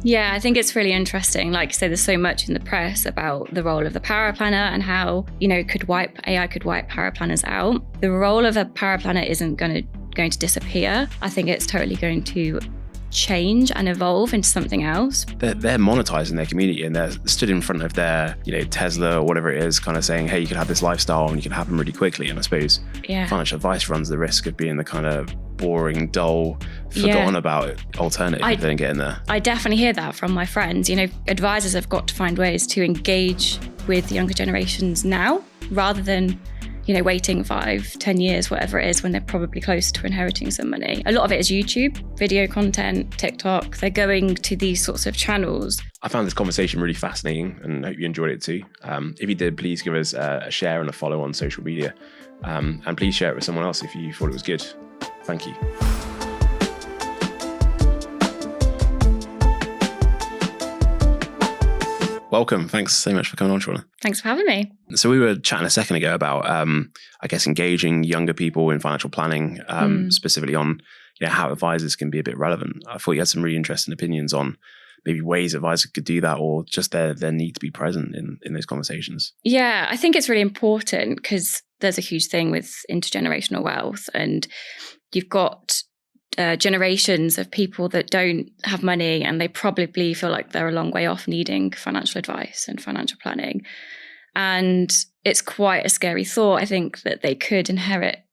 Yeah, I think it's really interesting. Like you say, there's so much in the press about the role of the paraplanner and how, AI could wipe paraplanners out. The role of a paraplanner isn't going to disappear. I think it's totally going to change and evolve into something else. They're monetizing their community, and they're stood in front of their, Tesla or whatever it is, kind of saying, hey, you can have this lifestyle and you can have them really quickly. And I suppose financial advice runs the risk of being the kind of boring, dull, forgotten about alternative if they don't get in there. I definitely hear that from my friends. Advisors have got to find ways to engage with younger generations now rather than waiting 5-10 years, whatever it is, when they're probably close to inheriting some money. A lot of it is YouTube, video content, TikTok. They're going to these sorts of channels. I found this conversation really fascinating and hope you enjoyed it too. If you did, please give us a share and a follow on social media. And please share it with someone else if you thought it was good. Thank you. Welcome. Thanks so much for coming on, Shaunagh. Thanks for having me. So we were chatting a second ago about, engaging younger people in financial planning, specifically on how advisors can be a bit relevant. I thought you had some really interesting opinions on maybe ways advisors could do that, or just their need to be present in those conversations. Yeah, I think it's really important because there's a huge thing with intergenerational wealth, and you've got generations of people that don't have money and they probably feel like they're a long way off needing financial advice and financial planning. And it's quite a scary thought, I think, that they could inherit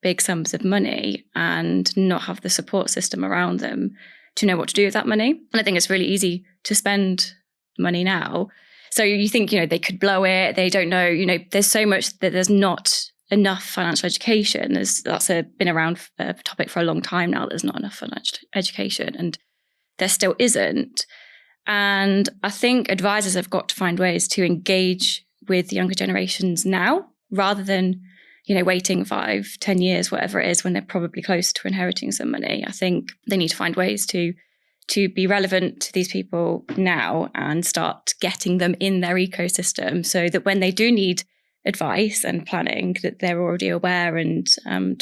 big sums of money and not have the support system around them to know what to do with that money. And I think it's really easy to spend money now. So you think, they could blow it. They don't know, there's so much that there's not enough financial education. That's been around a topic for a long time now. There's not enough financial education, and there still isn't. And I think advisors have got to find ways to engage with younger generations now rather than, waiting 5-10 years, whatever it is, when they're probably close to inheriting some money. I think they need to find ways to be relevant to these people now and start getting them in their ecosystem so that when they do need advice and planning, that they're already aware and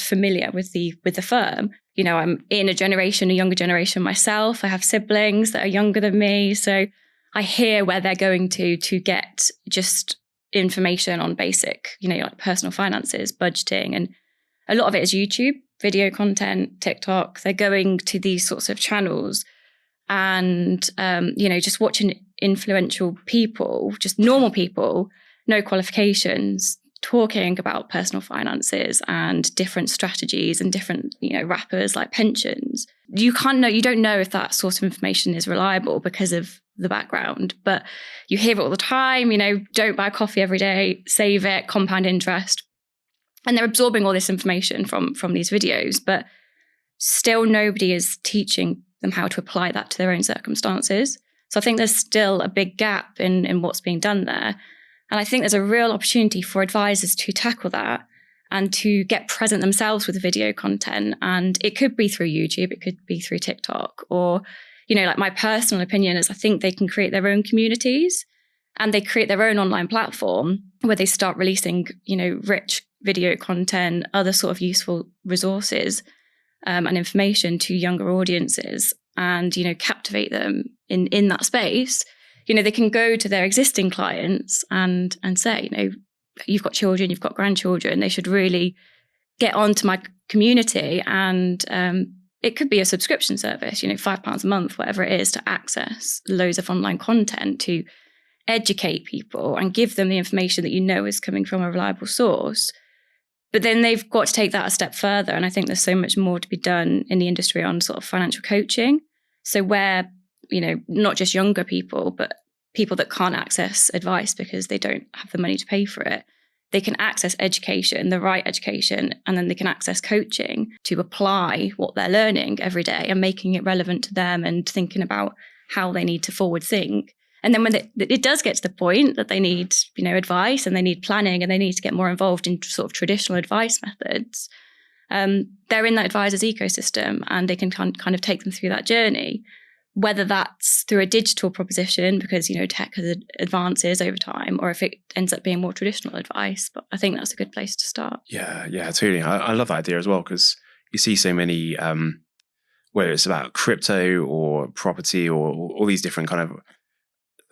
familiar with the firm. I'm in a younger generation myself. I have siblings that are younger than me, so I hear where they're going to get just information on basic, like personal finances, budgeting, and a lot of it is YouTube, video content, TikTok. They're going to these sorts of channels and just watching influential people, just normal people, no qualifications, talking about personal finances and different strategies and different, wrappers like pensions. You don't know if that sort of information is reliable because of the background, but you hear it all the time, don't buy coffee every day, save it, compound interest. And they're absorbing all this information from these videos, but still nobody is teaching them how to apply that to their own circumstances. So I think there's still a big gap in what's being done there. And I think there's a real opportunity for advisors to tackle that and to get present themselves with the video content. And it could be through YouTube, it could be through TikTok, or, like my personal opinion is I think they can create their own communities and they create their own online platform where they start releasing, rich video content, other sort of useful resources and information to younger audiences and, captivate them in that space. They can go to their existing clients and say, you've got children, you've got grandchildren, they should really get onto my community. And it could be a subscription service, £5 a month, whatever it is, to access loads of online content to educate people and give them the information that is coming from a reliable source. But then they've got to take that a step further. And I think there's so much more to be done in the industry on sort of financial coaching. So where, not just younger people, but people that can't access advice because they don't have the money to pay for it, they can access education, the right education, and then they can access coaching to apply what they're learning every day and making it relevant to them and thinking about how they need to forward think. And then when it does get to the point that they need, advice and they need planning and they need to get more involved in sort of traditional advice methods, they're in that advisor's ecosystem and they can kind of take them through that journey, whether that's through a digital proposition because, tech has advances over time, or if it ends up being more traditional advice. But I think that's a good place to start. Yeah, totally. I love that idea as well because you see so many whether it's about crypto or property or all these different kind of,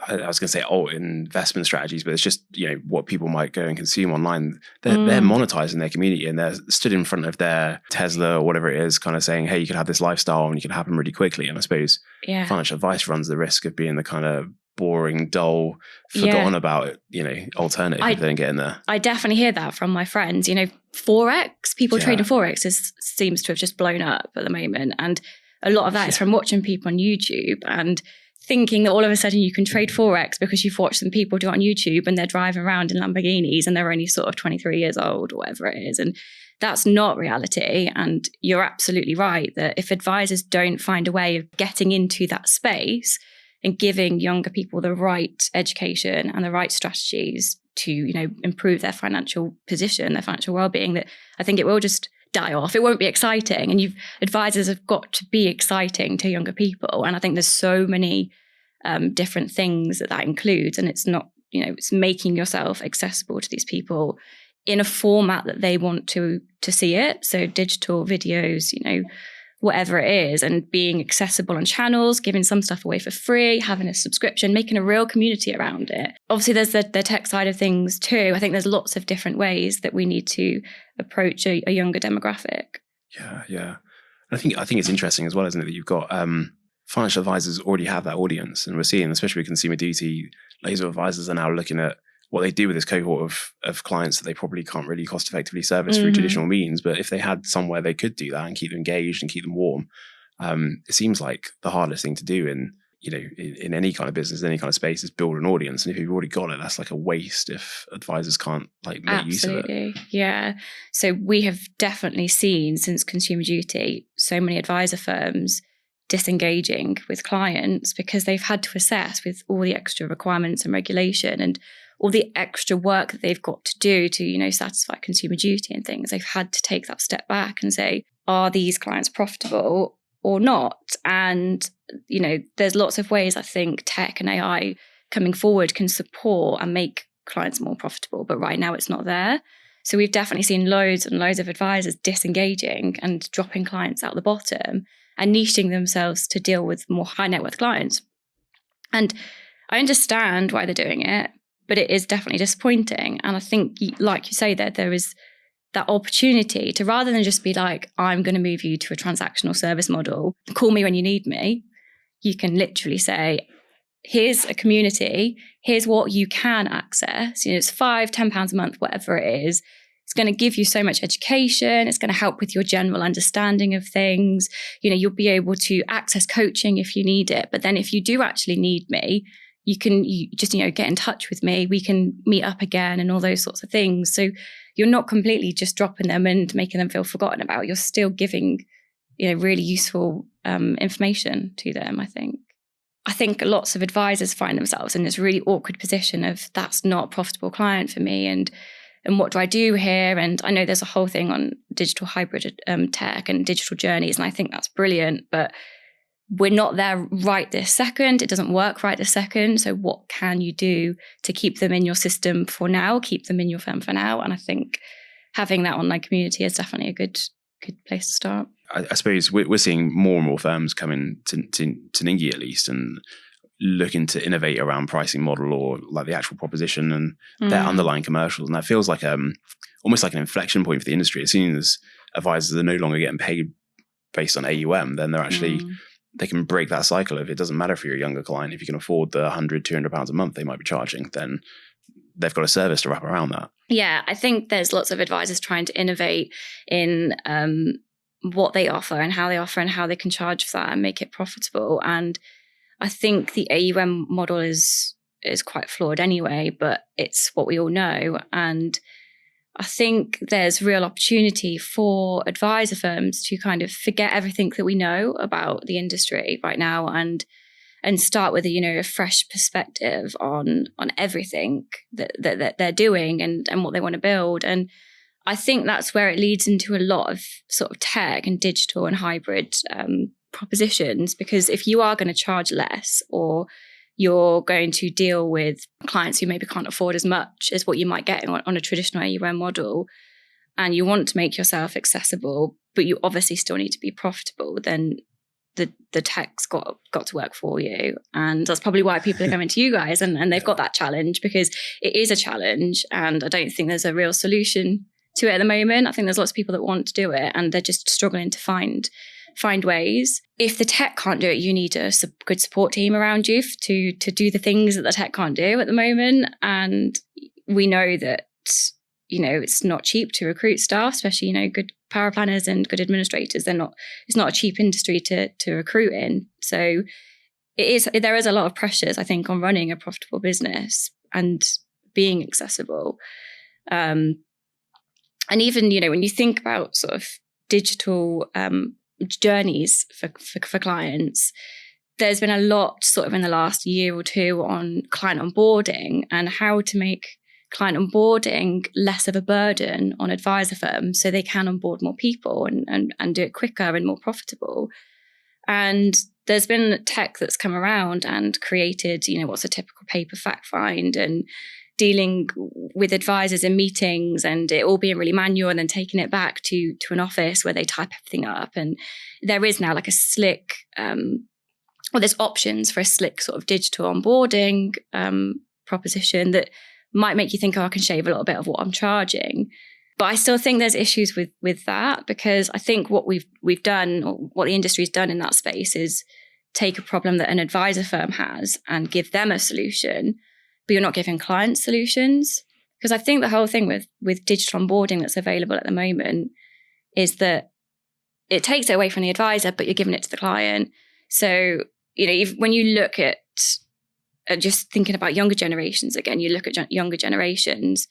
I was going to say alt investment strategies, but it's just, what people might go and consume online. They're monetizing their community, and they're stood in front of their Tesla or whatever it is, kind of saying, hey, you can have this lifestyle and you can have them really quickly. And I suppose financial advice runs the risk of being the kind of boring, dull, forgotten about, alternative if they don't get in there. I definitely hear that from my friends. Forex, people trading Forex seems to have just blown up at the moment. And a lot of that is from watching people on YouTube and thinking that all of a sudden you can trade Forex because you've watched some people do it on YouTube and they're driving around in Lamborghinis and they're only sort of 23 years old or whatever it is. And that's not reality. And you're absolutely right that if advisors don't find a way of getting into that space and giving younger people the right education and the right strategies to, improve their financial position, their financial well-being, that I think it will just die off. It won't be exciting. And advisors have got to be exciting to younger people. And I think there's so many different things that includes. And it's not, it's making yourself accessible to these people in a format that they want to see it. So digital videos, whatever it is, and being accessible on channels, giving some stuff away for free, having a subscription, making a real community around it. Obviously, there's the tech side of things too. I think there's lots of different ways that we need to approach a younger demographic. Yeah. I think it's interesting as well, isn't it, that you've got financial advisors already have that audience, and we're seeing, especially with consumer duty, loads of advisors are now looking at what they do with this cohort of clients that they probably can't really cost effectively service through traditional means. But if they had somewhere they could do that and keep them engaged and keep them warm, it seems like the hardest thing to do in any kind of business, any kind of space, is build an audience. And if you've already got it, that's like a waste if advisors can't make use of it. Yeah. So we have definitely seen, since Consumer Duty, so many advisor firms disengaging with clients because they've had to assess with all the extra requirements and regulation and all the extra work that they've got to do to, satisfy Consumer Duty and things. They've had to take that step back and say, are these clients profitable or not? And, there's lots of ways I think tech and AI coming forward can support and make clients more profitable. But right now it's not there. So we've definitely seen loads and loads of advisors disengaging and dropping clients out the bottom and niching themselves to deal with more high net worth clients. And I understand why they're doing it, but it is definitely disappointing. And I think, like you say, there is that opportunity to, rather than just be like, I'm going to move you to a transactional service model, call me when you need me, you can literally say, here's a community, here's what you can access. It's £5-10 a month, whatever it is. It's going to give you so much education. It's going to help with your general understanding of things. You'll be able to access coaching if you need it. But then if you do actually need me, you just get in touch with me. We can meet up again and all those sorts of things. So you're not completely just dropping them and making them feel forgotten about. You're still giving, really useful information to them, I think. I think lots of advisors find themselves in this really awkward position of, that's not a profitable client for me. And what do I do here? And I know there's a whole thing on digital hybrid tech and digital journeys. And I think that's brilliant, but we're not there right this second. It doesn't work right this second. So what can you do to keep them in your system for now, keep them in your firm for now? And I think having that online community is definitely a good place to start. I suppose we're seeing more and more firms coming to Ningi at least, and looking to innovate around pricing model or like the actual proposition and their underlying commercials. And that feels like almost like an inflection point for the industry. As soon as advisors are no longer getting paid based on AUM, then they're actually, they can break that cycle of, it doesn't matter if you're a younger client, if you can afford the £100-200 a month they might be charging, then they've got a service to wrap around that. Yeah, I think there's lots of advisors trying to innovate in what they offer and how they can charge for that and make it profitable. And I think the AUM model is quite flawed anyway, but it's what we all know. And I think there's real opportunity for advisor firms to kind of forget everything that we know about the industry right now and start with a fresh perspective on everything that they're doing and what they want to build. And I think that's where it leads into a lot of sort of tech and digital and hybrid propositions, because if you are going to charge less, or you're going to deal with clients who maybe can't afford as much as what you might get on a traditional AUM model, and you want to make yourself accessible, but you obviously still need to be profitable, then the tech's got to work for you. And that's probably why people are coming to you guys, and they've got that challenge, because it is a challenge, and I don't think there's a real solution to it at the moment. I think there's lots of people that want to do it, and they're just struggling to find ways. If the tech can't do it, you need a good support team around you to do the things that the tech can't do at the moment. And we know that, it's not cheap to recruit staff, especially, good paraplanners and good administrators. It's not a cheap industry to recruit in. So there is a lot of pressures, I think, on running a profitable business and being accessible. And even, when you think about sort of digital journeys for clients, there's been a lot sort of in the last year or two on client onboarding and how to make client onboarding less of a burden on advisor firms so they can onboard more people and do it quicker and more profitable. And there's been tech that's come around and created, what's a typical paper fact find, and dealing with advisors in meetings and it all being really manual, and then taking it back to an office where they type everything up. And there is now like a slick, there's options for a slick sort of digital onboarding proposition that might make you think, I can shave a little bit of what I'm charging. But I still think there's issues with that, because I think what we've done, or what the industry's done in that space, is take a problem that an advisor firm has and give them a solution, but you're not giving clients solutions. Because I think the whole thing with digital onboarding that's available at the moment is that it takes it away from the advisor, but you're giving it to the client. So, when you look at just thinking about younger generations again, you look at younger generations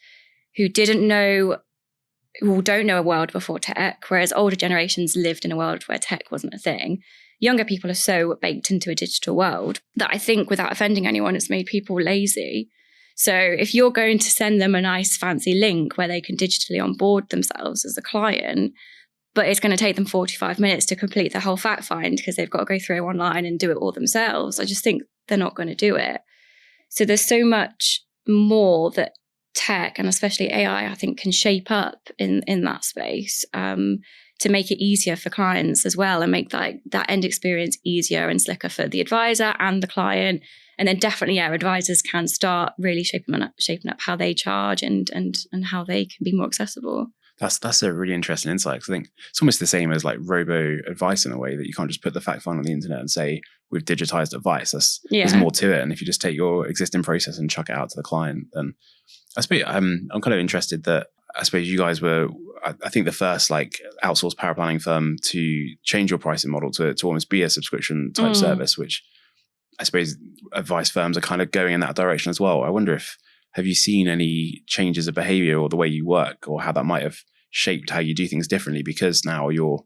who don't know a world before tech, whereas older generations lived in a world where tech wasn't a thing. Younger people are so baked into a digital world that I think, without offending anyone, it's made people lazy. So if you're going to send them a nice fancy link where they can digitally onboard themselves as a client, but it's going to take them 45 minutes to complete the whole fact find because they've got to go through online and do it all themselves, I just think they're not going to do it. So there's so much more that tech, and especially AI, I think, can shape up in that space to make it easier for clients as well, and make that end experience easier and slicker for the advisor and the client. And then definitely, advisors can start really shaping up how they charge and how they can be more accessible. That's a really interesting insight, because I think it's almost the same as like robo advice in a way, that you can't just put the fact find on the internet and say we've digitized advice. There's more to it. And if you just take your existing process and chuck it out to the client, then I suppose I'm kind of interested that I suppose you guys were, I think, the first like outsourced paraplanning firm to change your pricing model to almost be a subscription type service, which I suppose advice firms are kind of going in that direction as well. I wonder have you seen any changes of behavior or the way you work, or how that might have shaped how you do things differently? Because now you're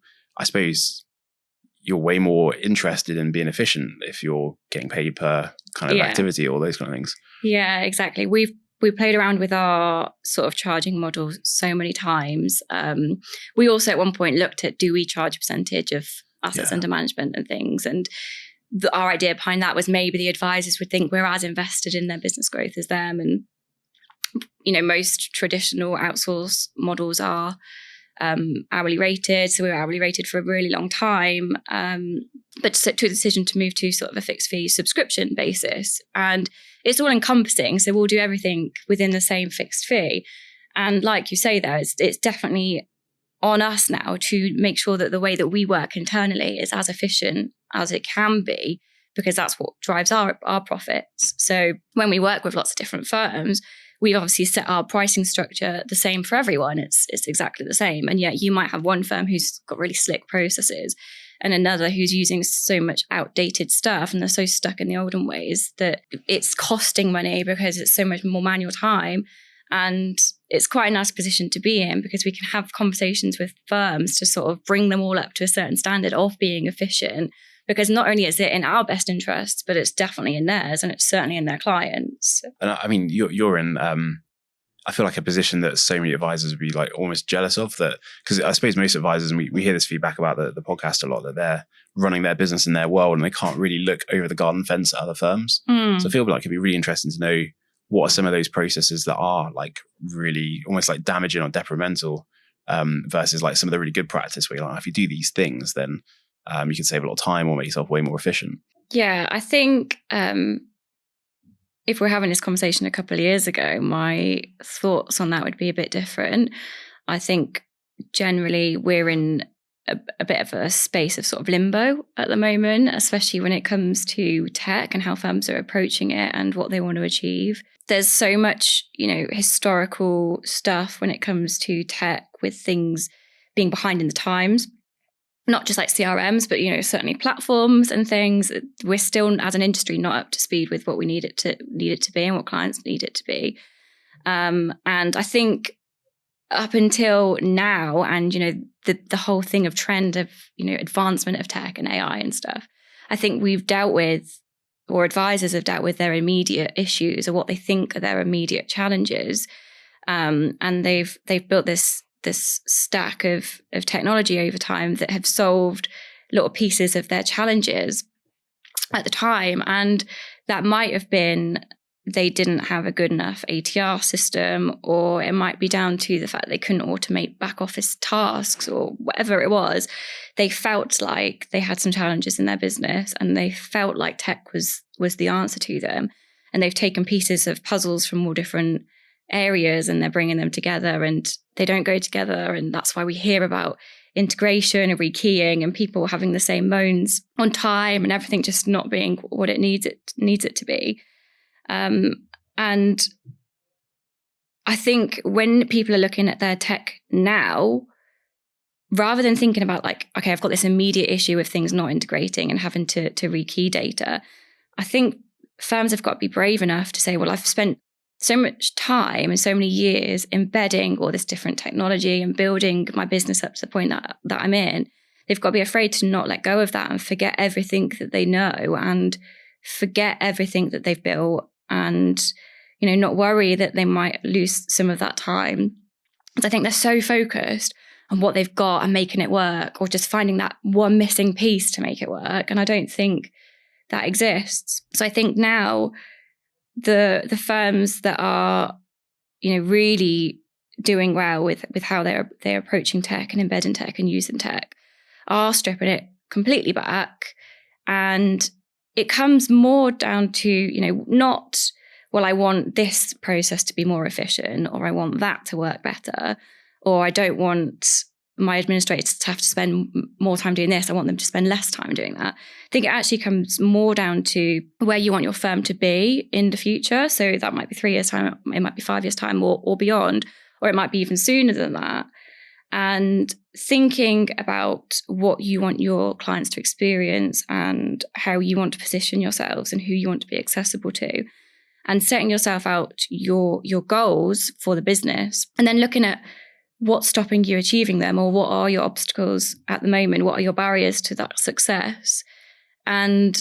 way more interested in being efficient if you're getting paid per kind of activity or those kind of things. Yeah, exactly. We played around with our sort of charging model so many times. We also at one point looked at, do we charge a percentage of assets under management and things? And our idea behind that was maybe the advisors would think we're as invested in their business growth as them. And most traditional outsource models are hourly rated. So we were hourly rated for a really long time. But took the decision to move to sort of a fixed fee subscription basis. And it's all encompassing. So we'll do everything within the same fixed fee. And like you say there, it's definitely on us now to make sure that the way that we work internally is as efficient as it can be, because that's what drives our profits. So when we work with lots of different firms, we obviously set our pricing structure the same for everyone. It's exactly the same. And yet you might have one firm who's got really slick processes and another who's using so much outdated stuff, and they're so stuck in the olden ways that it's costing money because it's so much more manual time. And it's quite a nice position to be in, because we can have conversations with firms to sort of bring them all up to a certain standard of being efficient, because not only is it in our best interests, but it's definitely in theirs, and it's certainly in their clients. And I mean, you're in, I feel like, a position that so many advisors would be like almost jealous of, that, because I suppose most advisors, and we hear this feedback about the podcast a lot, that they're running their business in their world and they can't really look over the garden fence at other firms. So I feel like it'd be really interesting to know what are some of those processes that are like really almost like damaging or detrimental, versus like some of the really good practice where you're like, if you do these things, then you can save a lot of time or make yourself way more efficient. Yeah, I think if we're having this conversation a couple of years ago, my thoughts on that would be a bit different. I think generally we're in a bit of a space of sort of limbo at the moment, especially when it comes to tech and how firms are approaching it and what they want to achieve. There's so much, historical stuff when it comes to tech, with things being behind in the times, not just like CRMs, but, certainly platforms and things. We're still, as an industry, not up to speed with what we need it to be and what clients need it to be. And I think up until now, and the whole thing of trend of advancement of tech and AI and stuff, I think we've dealt with, or advisors have dealt with, their immediate issues or what they think are their immediate challenges, and they've built this stack of technology over time that have solved little pieces of their challenges at the time, and that might have been they didn't have a good enough ATR system, or it might be down to the fact they couldn't automate back office tasks, or whatever it was. They felt like they had some challenges in their business, and they felt like tech was the answer to them. And they've taken pieces of puzzles from all different areas and they're bringing them together, and they don't go together. And that's why we hear about integration and rekeying and people having the same moans on time and everything just not being what it needs it to be. And I think when people are looking at their tech now, rather than thinking about like, okay, I've got this immediate issue of things not integrating and having to rekey data, I think firms have got to be brave enough to say, well, I've spent so much time and so many years embedding all this different technology and building my business up to the point that I'm in. They've got to be afraid to not let go of that and forget everything that they know and forget everything that they've built, and not worry that they might lose some of that time. Because I think they're so focused on what they've got and making it work, or just finding that one missing piece to make it work. And I don't think that exists. So I think now the firms that are really doing well with how they're approaching tech and embedding tech and using tech are stripping it completely back. And it comes more down to, not, well, I want this process to be more efficient, or I want that to work better, or I don't want my administrators to have to spend more time doing this. I want them to spend less time doing that. I think it actually comes more down to where you want your firm to be in the future. So that might be 3 years' time, it might be 5 years' time or beyond, or it might be even sooner than that. And thinking about what you want your clients to experience and how you want to position yourselves and who you want to be accessible to, and setting yourself out your goals for the business, and then looking at what's stopping you achieving them, or what are your obstacles at the moment, what are your barriers to that success. And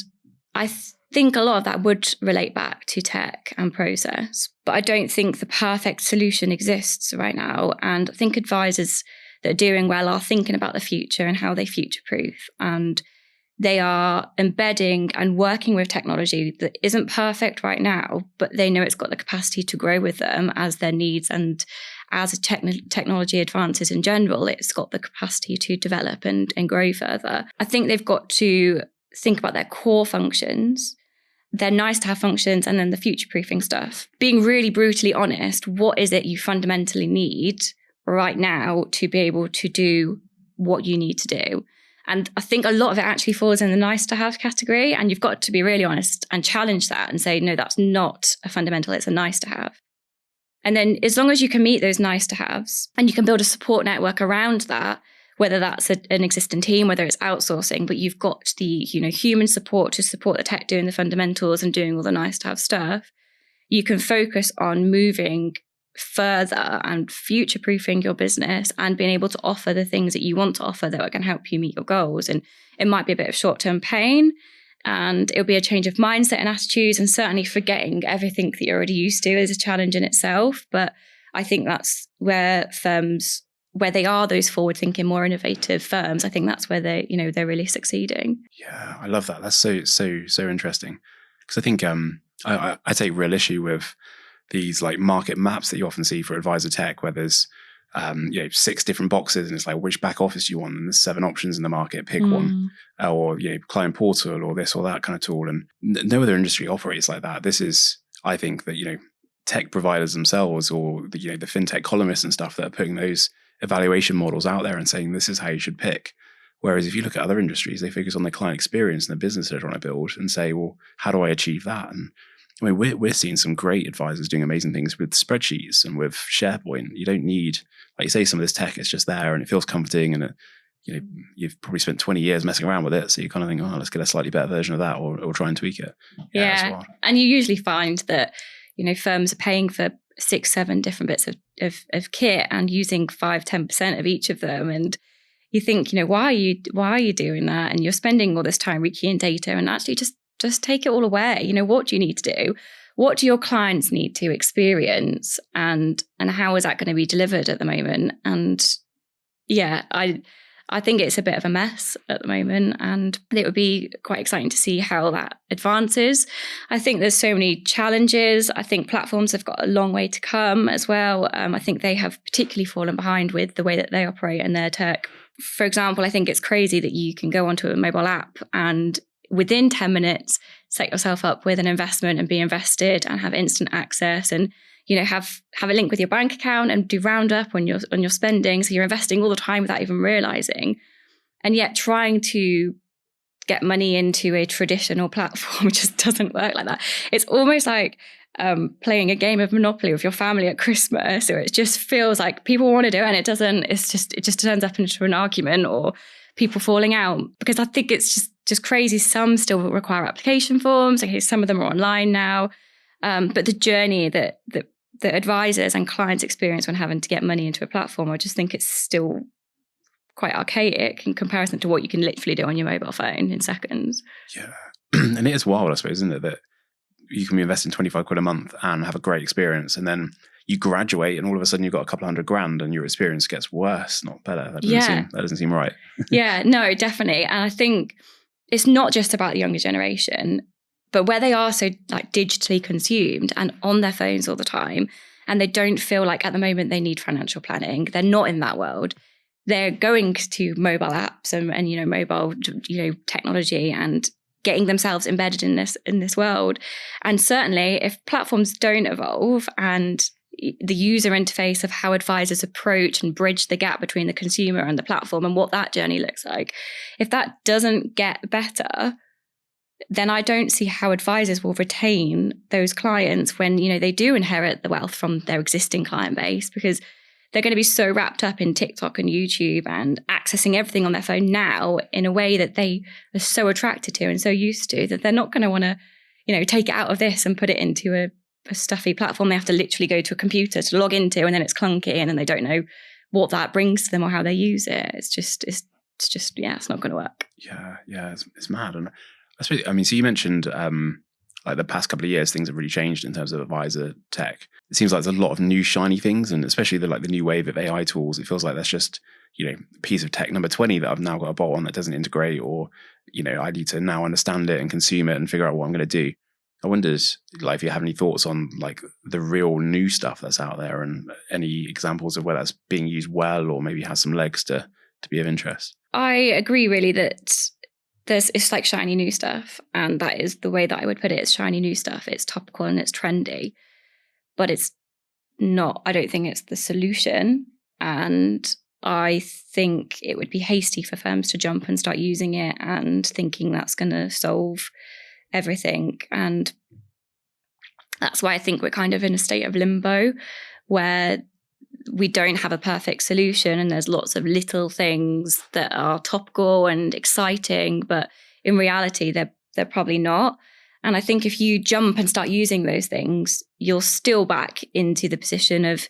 I think a lot of that would relate back to tech and process, but I don't think the perfect solution exists right now. And I think advisors that are doing well are thinking about the future and how they future-proof. And they are embedding and working with technology that isn't perfect right now, but they know it's got the capacity to grow with them as their needs, and as technology advances in general, it's got the capacity to develop and grow further. I think they've got to think about their core functions, their nice-to-have functions, and then the future-proofing stuff. Being really brutally honest, what is it you fundamentally need right now to be able to do what you need to do? And I think a lot of it actually falls in the nice to have category. And you've got to be really honest and challenge that and say, no, that's not a fundamental, it's a nice to have. And then as long as you can meet those nice to haves and you can build a support network around that, whether that's an existing team, whether it's outsourcing, but you've got the human support to support the tech doing the fundamentals and doing all the nice to have stuff, you can focus on moving further and future-proofing your business and being able to offer the things that you want to offer that are going to help you meet your goals. And it might be a bit of short-term pain, and it'll be a change of mindset and attitudes, and certainly forgetting everything that you're already used to is a challenge in itself. But I think that's where firms, where they are those forward-thinking, more innovative firms, I think that's where they're really succeeding. Yeah, I love that. That's so interesting, because I think I take real issue with these like market maps that you often see for advisor tech, where there's 6 different boxes, and it's like, which back office do you want? And there's 7 options in the market, pick one. Or client portal or this or that kind of tool. And no other industry operates like that. This is, I think, that tech providers themselves, or the fintech columnists and stuff that are putting those evaluation models out there and saying this is how you should pick. Whereas if you look at other industries, they focus on the client experience and the business they're trying to build and say, well, how do I achieve that? And I mean, we're seeing some great advisors doing amazing things with spreadsheets and with SharePoint. You don't need, like you say, some of this tech. It's just there and it feels comforting, and you've probably spent 20 years messing around with it. So you kind of think, let's get a slightly better version of that, or try and tweak it. Yeah. And you usually find that, firms are paying for 6, 7 different bits of kit and using 5-10% of each of them. And you think, why are you doing that? And you're spending all this time rekeying data, and actually just take it all away. What do you need to do? What do your clients need to experience? And how is that going to be delivered at the moment? And yeah, I think it's a bit of a mess at the moment, and it would be quite exciting to see how that advances. I think there's so many challenges. I think platforms have got a long way to come as well. I think they have particularly fallen behind with the way that they operate and their tech. For example, I think it's crazy that you can go onto a mobile app and within 10 minutes set yourself up with an investment and be invested and have instant access, and have a link with your bank account and do roundup on your spending. So you're investing all the time without even realizing. And yet trying to get money into a traditional platform just doesn't work like that. It's almost like playing a game of Monopoly with your family at Christmas, or it just feels like people want to do it and it doesn't. It just turns up into an argument or people falling out, because I think it's just crazy. Some still require application forms. Okay, some of them are online now. But the journey that advisors and clients experience when having to get money into a platform, I just think it's still quite archaic in comparison to what you can literally do on your mobile phone in seconds. Yeah. And it is wild, I suppose, isn't it, that you can be investing 25 quid a month and have a great experience, and then you graduate and all of a sudden you've got a couple $100,000 and your experience gets worse, not better. That doesn't seem right. Yeah, no, definitely. And I think it's not just about the younger generation, but where they are so like digitally consumed and on their phones all the time, and they don't feel like at the moment they need financial planning. They're not in that world. They're going to mobile apps and mobile technology and getting themselves embedded in this world. And certainly if platforms don't evolve and the user interface of how advisors approach and bridge the gap between the consumer and the platform and what that journey looks like, if that doesn't get better, then I don't see how advisors will retain those clients when, they do inherit the wealth from their existing client base, because they're going to be so wrapped up in TikTok and YouTube and accessing everything on their phone now in a way that they are so attracted to and so used to, that they're not going to want to, take it out of this and put it into a stuffy platform they have to literally go to a computer to log into, and then it's clunky and then they don't know what that brings to them or how they use it. It's just it's not going to work. Yeah, it's mad. And I suppose, so you mentioned like the past couple of years, things have really changed in terms of advisor tech. It seems like there's a lot of new shiny things, and especially the new wave of AI tools. It feels like that's just, a piece of tech number 20 that I've now got a bolt on that doesn't integrate, or, I need to now understand it and consume it and figure out what I'm going to do. I wondered, if you have any thoughts on the real new stuff that's out there, and any examples of where that's being used well, or maybe has some legs to be of interest. I agree really that it's like shiny new stuff, and that is the way that I would put it. It's shiny new stuff. It's topical and it's trendy, but it's not. I don't think it's the solution, and I think it would be hasty for firms to jump and start using it and thinking that's going to solve everything. And that's why I think we're kind of in a state of limbo where we don't have a perfect solution, and there's lots of little things that are topical and exciting, but in reality they're probably not. And I think if you jump and start using those things, you're still back into the position of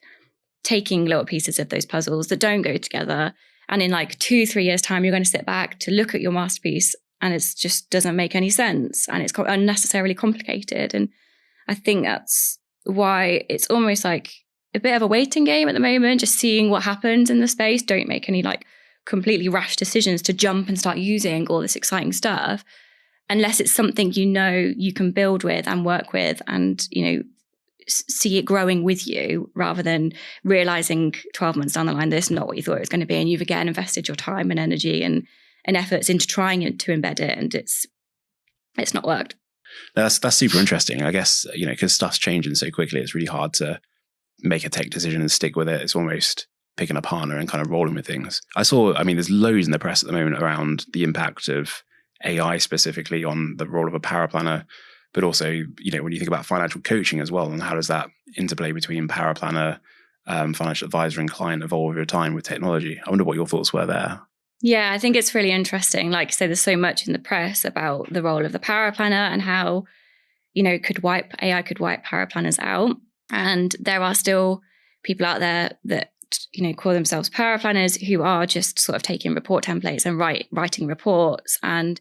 taking little pieces of those puzzles that don't go together, and in 2-3 years time you're going to sit back to look at your masterpiece and it just doesn't make any sense, and it's unnecessarily complicated. And I think that's why it's almost like a bit of a waiting game at the moment, just seeing what happens in the space. Don't make any completely rash decisions to jump and start using all this exciting stuff unless it's something you can build with and work with and see it growing with you rather than realizing 12 months down the line this is not what you thought it was going to be, and you've again invested your time and energy and efforts into trying to embed it, and it's not worked. That's super interesting. I guess, because stuff's changing so quickly, it's really hard to make a tech decision and stick with it. It's almost picking a partner and kind of rolling with things. There's loads in the press at the moment around the impact of AI specifically on the role of a paraplanner, but also, when you think about financial coaching as well, and how does that interplay between paraplanner, financial advisor and client evolve over time with technology? I wonder what your thoughts were there. Yeah, I think it's really interesting. Like I say, there's so much in the press about the role of the paraplanner and how, AI could wipe paraplanners out. And there are still people out there that, call themselves paraplanners who are just sort of taking report templates and writing reports. And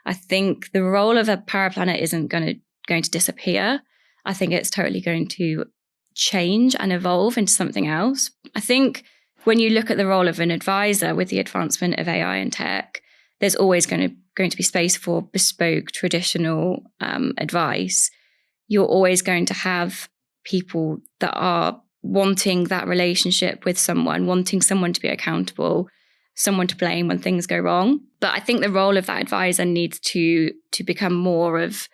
I think the role of a paraplanner isn't going to disappear. I think it's totally going to change and evolve into something else. I think when you look at the role of an advisor with the advancement of AI and tech, there's always going to be space for bespoke, traditional advice. You're always going to have people that are wanting that relationship with someone, wanting someone to be accountable, someone to blame when things go wrong. But I think the role of that advisor needs to become more of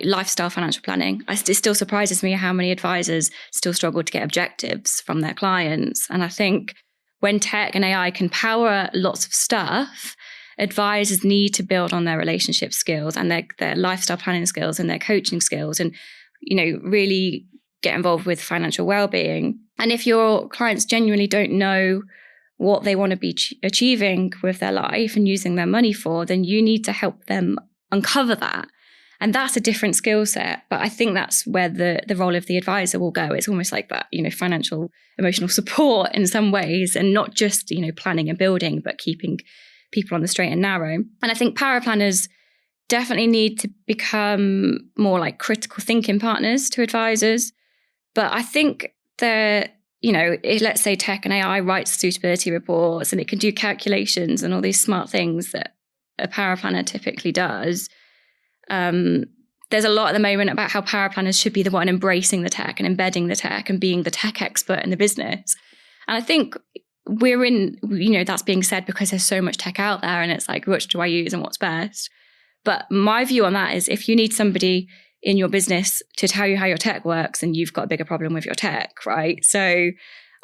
lifestyle financial planning. It still surprises me how many advisors still struggle to get objectives from their clients. And I think when tech and AI can power lots of stuff, advisors need to build on their relationship skills and their lifestyle planning skills and their coaching skills, and really get involved with financial well-being. And if your clients genuinely don't know what they want to be achieving with their life and using their money for, then you need to help them uncover that. And that's a different skill set. But I think that's where the role of the advisor will go. It's almost like that, financial, emotional support in some ways, and not just, planning and building, but keeping people on the straight and narrow. And I think paraplanners definitely need to become more like critical thinking partners to advisors. But I think let's say tech and AI writes suitability reports and it can do calculations and all these smart things that a paraplanner typically does. There's a lot at the moment about how paraplanners should be the one embracing the tech and embedding the tech and being the tech expert in the business. And I think we're in, that's being said because there's so much tech out there and it's like, which do I use and what's best? But my view on that is if you need somebody in your business to tell you how your tech works, and you've got a bigger problem with your tech, right? So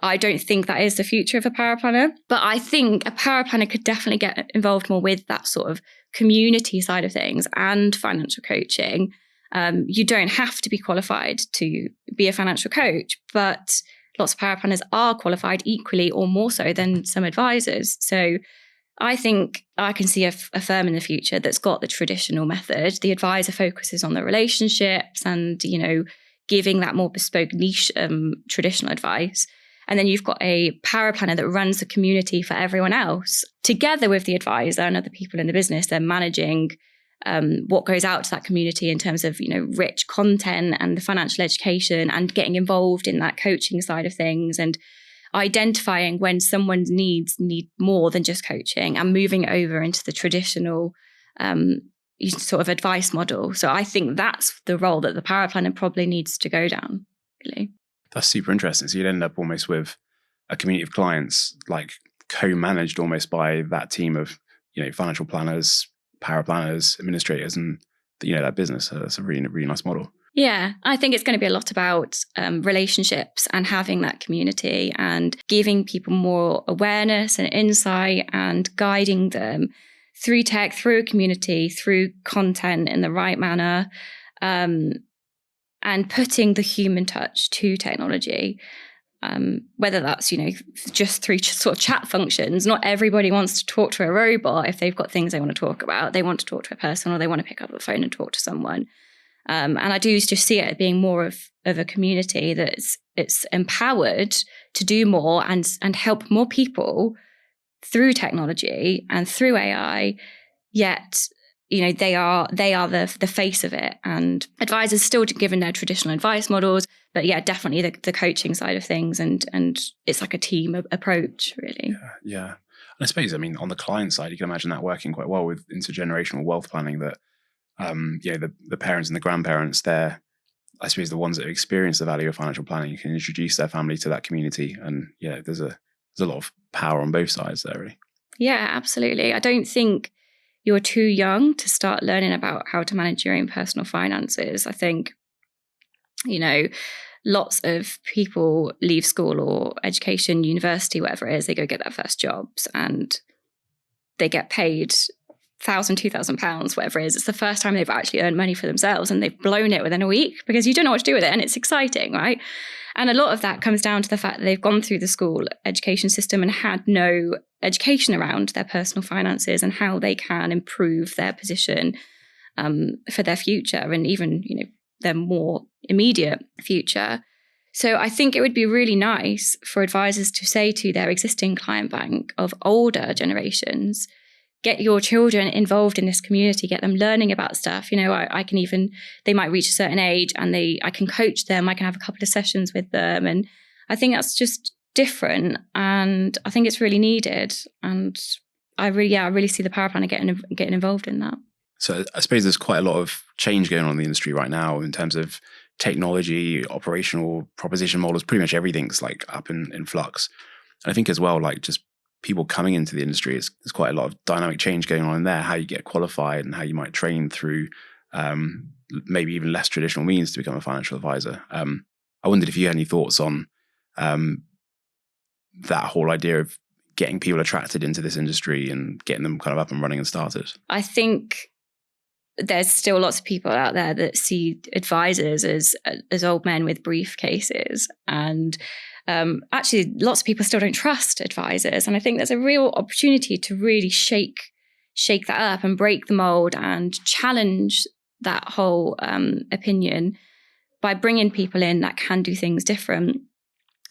I don't think that is the future of a paraplanner. But I think a paraplanner could definitely get involved more with that sort of community side of things and financial coaching. You don't have to be qualified to be a financial coach, but lots of paraplanners are qualified equally or more so than some advisors. So I think I can see a firm in the future that's got the traditional method. The advisor focuses on the relationships and, giving that more bespoke niche traditional advice. And then you've got a paraplanner that runs the community for everyone else. Together with the advisor and other people in the business, they're managing what goes out to that community in terms of, rich content and the financial education, and getting involved in that coaching side of things, and identifying when someone's needs need more than just coaching and moving it over into the traditional sort of advice model. So I think that's the role that the paraplanner probably needs to go down, really. That's super interesting. So you'd end up almost with a community of clients, like co-managed almost by that team of, financial planners, paraplanners, administrators, and, that business. So that's a really, really nice model. Yeah, I think it's going to be a lot about relationships and having that community and giving people more awareness and insight and guiding them through tech, through a community, through content in the right manner, and putting the human touch to technology. Whether that's, just through sort of chat functions. Not everybody wants to talk to a robot if they've got things they want to talk about. They want to talk to a person, or they want to pick up the phone and talk to someone. And I do just see it being more of a community that's it's empowered to do more and help more people through technology and through AI. Yet, they are the face of it. And advisors still given their traditional advice models, but yeah, definitely the coaching side of things, and it's like a team approach, really. Yeah. And I suppose, on the client side, you can imagine that working quite well with intergenerational wealth planning, that the parents and the grandparents, they're I suppose the ones that have experienced the value of financial planning can introduce their family to that community. And yeah, there's a lot of power on both sides there, really. Yeah, absolutely. I don't think you're too young to start learning about how to manage your own personal finances. I think, lots of people leave school or education, university, whatever it is, they go get their first jobs and they get paid £1,000, £2,000, whatever it is. It's the first time they've actually earned money for themselves, and they've blown it within a week because you don't know what to do with it, and it's exciting, right? And a lot of that comes down to the fact that they've gone through the school education system and had no education around their personal finances and how they can improve their position for their future and even, their more immediate future. So I think it would be really nice for advisors to say to their existing client bank of older generations, get your children involved in this community, get them learning about stuff. I can even, they might reach a certain age and I can coach them. I can have a couple of sessions with them. And I think that's just different. And I think it's really needed. And I really see the paraplanner getting involved in that. So I suppose there's quite a lot of change going on in the industry right now in terms of technology, operational proposition models, pretty much everything's like up in flux. And I think as well, like just people coming into the industry, there's quite a lot of dynamic change going on in there, how you get qualified and how you might train through maybe even less traditional means to become a financial advisor. I wondered if you had any thoughts on that whole idea of getting people attracted into this industry and getting them kind of up and running and started. I think there's still lots of people out there that see advisors as old men with briefcases, and actually lots of people still don't trust advisors. And I think there's a real opportunity to really shake that up and break the mold and challenge that whole opinion by bringing people in that can do things different.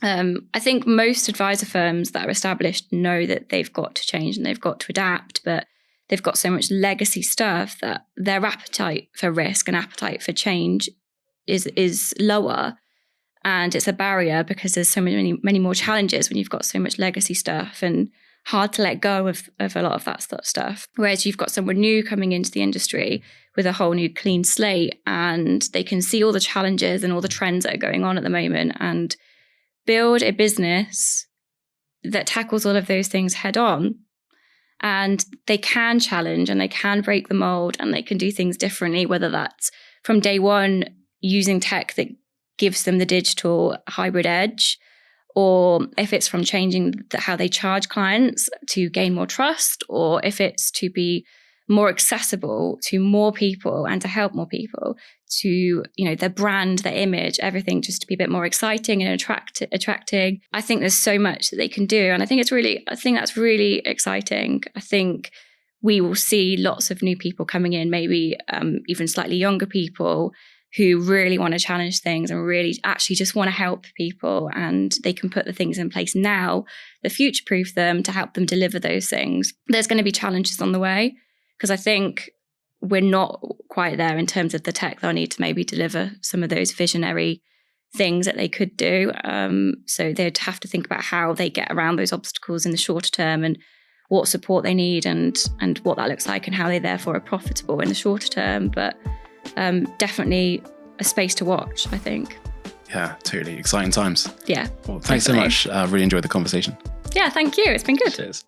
I think most advisor firms that are established know that they've got to change and they've got to adapt, but they've got so much legacy stuff that their appetite for risk and appetite for change is lower. And it's a barrier because there's so many more challenges when you've got so much legacy stuff and hard to let go of a lot of that stuff. Whereas you've got someone new coming into the industry with a whole new clean slate, and they can see all the challenges and all the trends that are going on at the moment and build a business that tackles all of those things head on. And they can challenge and they can break the mold and they can do things differently, whether that's from day one using tech that gives them the digital hybrid edge, or if it's from changing how they charge clients to gain more trust, or if it's to be more accessible to more people and to help more people, to their brand, their image, everything just to be a bit more exciting and attracting. I think there's so much that they can do, and I think that's really exciting. I think we will see lots of new people coming in, maybe even slightly younger people who really want to challenge things and really actually just want to help people, and they can put the things in place now that future-proof them to help them deliver those things. There's going to be challenges on the way, because I think we're not quite there in terms of the tech they'll need to maybe deliver some of those visionary things that they could do. So they'd have to think about how they get around those obstacles in the shorter term and what support they need and what that looks like and how they therefore are profitable in the shorter term. But definitely a space to watch, I think. Yeah, totally. Exciting times. Yeah. Well, thanks definitely so much. I really enjoyed the conversation. Yeah, thank you. It's been good. Cheers.